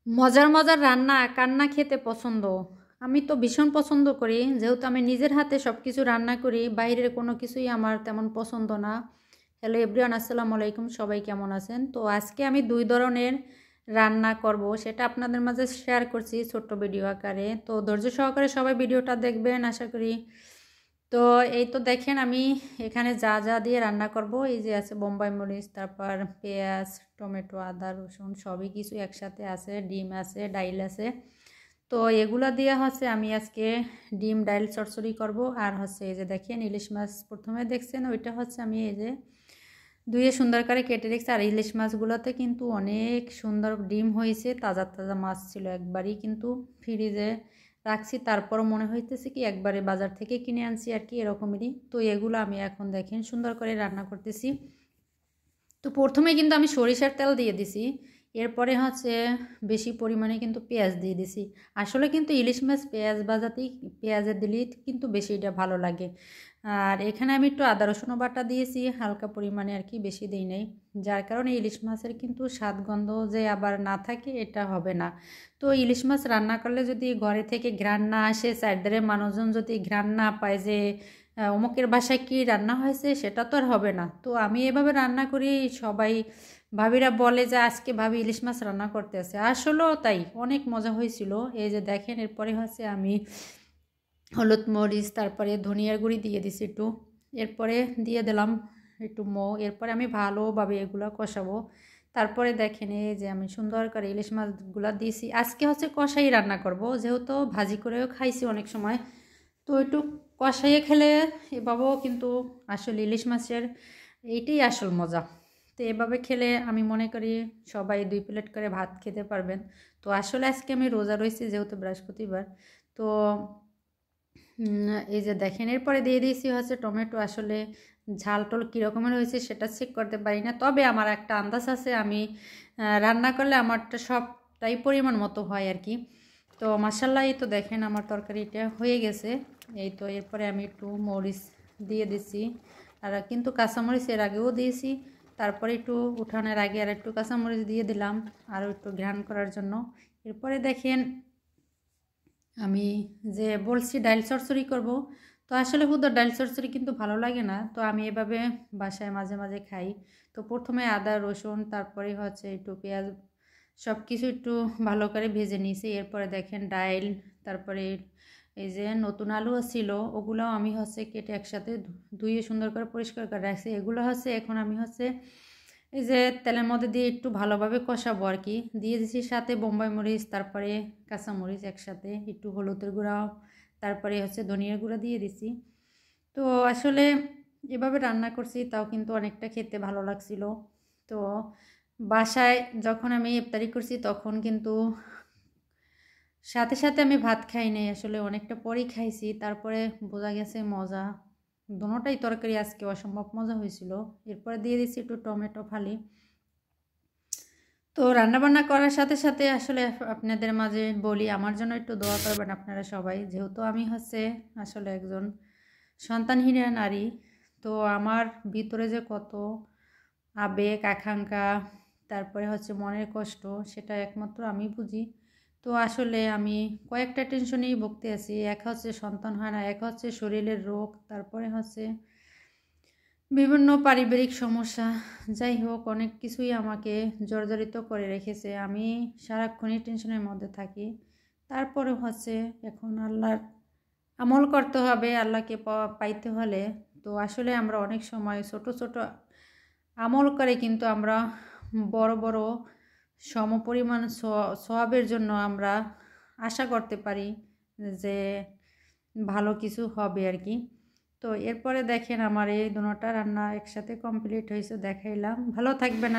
মজার মজার রান্না কার না খেতে পছন্দ। আমি তো ভীষণ পছন্দ করি, যেহেতু আমি নিজের হাতে সব কিছু রান্না করি, বাইরের কোনো কিছুই আমার তেমন পছন্দ না। হ্যালো এভরিওয়ান, আসসালামু আলাইকুম। সবাই কেমন আছেন? তো আজকে আমি দুই ধরনের রান্না করব, সেটা আপনাদের মাঝে শেয়ার করছি ছোট্ট ভিডিও আকারে। তো ধৈর্য সহকারে সবাই ভিডিওটা দেখবেন আশা করি। তো এই তো দেখেন আমি এখানে যা যা দিয়ে রান্না করব, এই যে আছে বোম্বাই মরিচ, তারপর পেঁয়াজ, টমেটো, আদা, রসুন সবই কিছু একসাথে আছে, ডিম আছে, ডাইল আছে। তো এগুলা দিয়ে হচ্ছে আমি আজকে ডিম ডাইল চচ্চড়ি করব। আর হচ্ছে এই যে দেখেন ইলিশ মাছ প্রথমে দেখছেন, ওইটা হচ্ছে আমি এই যে ধুয়ে সুন্দর করে কেটে রেখেছি। আর ইলিশ মাছগুলোতে কিন্তু অনেক সুন্দর ডিম হয়েছে, তাজা তাজা মাছ ছিল, একবারই কিন্তু ফ্রিজে রাখছি। তারপরও মনে হইতেছে কি একবারে বাজার থেকে কিনে আনছি আর কি, এরকমেরই। তো এগুলো আমি এখন দেখেন সুন্দর করে রান্না করতেছি। তো প্রথমে কিন্তু আমি সরিষার তেল দিয়ে দিছি, এরপরে হচ্ছে বেশি পরিমাণে কিন্তু পেঁয়াজ দিয়ে দিছি। আসলে কিন্তু ইলিশ মাছ পেঁয়াজ ভাজাতেই পেঁয়াজের দিলেই কিন্তু বেশি এটা ভালো লাগে। আর এখানে আমি একটু আদা রসুনও বাটা দিয়েছি হালকা পরিমাণে আর কি, বেশি দিই নাই। যার কারণে ইলিশ মাছের কিন্তু স্বাদ গন্ধ যে আবার না থাকে এটা হবে না। তো ইলিশ মাছ রান্না করলে যদি ঘরে থেকে ঘ্রাণ না আসে, চারধারে মানুষজন যদি ঘ্রাণ না পায় যে অমুকের বাসায় কী রান্না হয়েছে, সেটা তো আর হবে না। তো আমি এভাবে রান্না করি, সবাই ভাবিরা বলে যে আজকে ভাবি ইলিশ মাছ রান্না করতে আছে, আসলেও তাই অনেক মজা হয়েছিল। এই যে দেখেন এরপরে হচ্ছে আমি হলুদ মরিচ তারপরে ধনিয়ার গুঁড়ি দিয়ে দিছি একটু, এরপরে দিয়ে দিলাম একটু মৌ। এরপরে আমি ভালোভাবে এগুলো কষাবো। তারপরে দেখেন এই যে আমি সুন্দর করে ইলিশ মাছগুলো দিয়েছি। আজকে হচ্ছে কষাই রান্না করব, যেহেতু ভাজি করেও খাইছি অনেক সময়। তো একটু কষাইয়ে খেলে এভাবেও কিন্তু আসলে ইলিশ মাছের এইটাই আসল মজা। তো এভাবে খেলে আমি মনে করি সবাই 2 প্লেট করে ভাত খেতে পারবেন। তো আসলে আজকে আমি রোজা রয়েছি, যেহেতু বৃহস্পতিবার। তো এই যে দেখেন এরপরে দিয়ে দিয়েছি হচ্ছে টমেটো। আসলে ঝাল টল কীরকমের হয়েছে সেটা চেক করতে পারি না, তবে আমার একটা আন্দাজ আছে, আমি রান্না করলে আমারটা সবটাই পরিমাণ মতো হয় আর কি। তো মাশাআল্লাহ, এই তো দেখেন আমার তরকারিটা হয়ে গেছে। এই তো এরপরে আমি একটু মরিচ দিয়ে দিছি, আর কিন্তু কাঁচামরিচ এর আগেও দিয়েছি। তারপরে একটু উঠানোর আগে আর একটু কাঁচামরিচ দিয়ে দিলাম আরও একটু ঘ্রাণ করার জন্য। এরপরে দেখেন আমি যে বলছি ডাইল চচ্চড়ি করব, তো আসলে হুদা ডাইল চচ্চড়ি কিন্তু ভালো লাগে না। তো আমি এভাবে বাসায় মাঝে মাঝে খাই। তো প্রথমে আদা রসুন তারপরে হচ্ছে একটু পেঁয়াজ সব কিছু একটু ভালো করে ভেজে নিয়েছি। এরপরে দেখেন ডাইল, তারপরে এই যে নতুন আলু ছিল ওগুলোও আমি হচ্ছে কেটে একসাথে ধুয়ে সুন্দর করে পরিষ্কার করে রাখছি। এগুলো হচ্ছে এখন আমি হচ্ছে এই যে তেলের মধ্যে দিয়ে একটু ভালোভাবে কষাবো আর কি। দিয়ে দিচ্ছি সাথে বোম্বাই মরিচ তারপরে কাঁচামরিচ একসাথে, একটু হলুদের গুঁড়া, তারপরে হচ্ছে ধনিয়ার গুঁড়া দিয়ে দিছি। তো আসলে এভাবে রান্না করছি, তাও কিন্তু অনেকটা খেতে ভালো লাগছিল। তো বাসায় যখন আমি ইফতারি করছি তখন কিন্তু সাথে সাথে আমি ভাত খাই নাই, আসলে অনেকটা পরেই খাইছি। তারপরে বোঝা গেছে মজা, দুটোটাই তরকারি আজকে অসম্ভব মজা হয়েছিল। এরপরে দিয়ে দিচ্ছি একটু টমেটো ফালি। তো রান্নাবান্না করার সাথে সাথে আসলে আপনাদের মাঝে বলি আমার জন্য একটু দোয়া করবেন আপনারা সবাই, যেহেতু আমি হচ্ছে আসলে একজন সন্তানহীনা নারী। তো আমার ভিতরে যে কত আবেগ আকাঙ্ক্ষা তারপরে হচ্ছে মনের কষ্ট, সেটা একমাত্র আমি বুঝি। তো আসলে আমি কয়েকটা টেনশনেই ভুগতে আছি, এক হচ্ছে সন্তান হয় না, এক হচ্ছে শরীরের রোগ, তারপরে হচ্ছে বিভিন্ন পারিবারিক সমস্যা। যাই হোক অনেক কিছুই আমাকে জর্জরিত করে রেখেছে, আমি সারাক্ষণই টেনশনের মধ্যে থাকি। তারপরে হচ্ছে এখন আল্লাহর আমল করতে হবে, আল্লাহকে পাইতে হলে। তো আসলে আমরা অনেক সময় ছোট ছোট আমল করে কিন্তু আমরা বড় বড় সমপরিমাণ সওয়াবের জন্য আমরা আশা করতে পারি যে ভালো কিছু হবে আর কি। তো এরপরে দেখেন আমার এই দুটোটা রান্না একসাথে কমপ্লিট হয়েছে, দেখাইলাম। ভালো থাকবেন।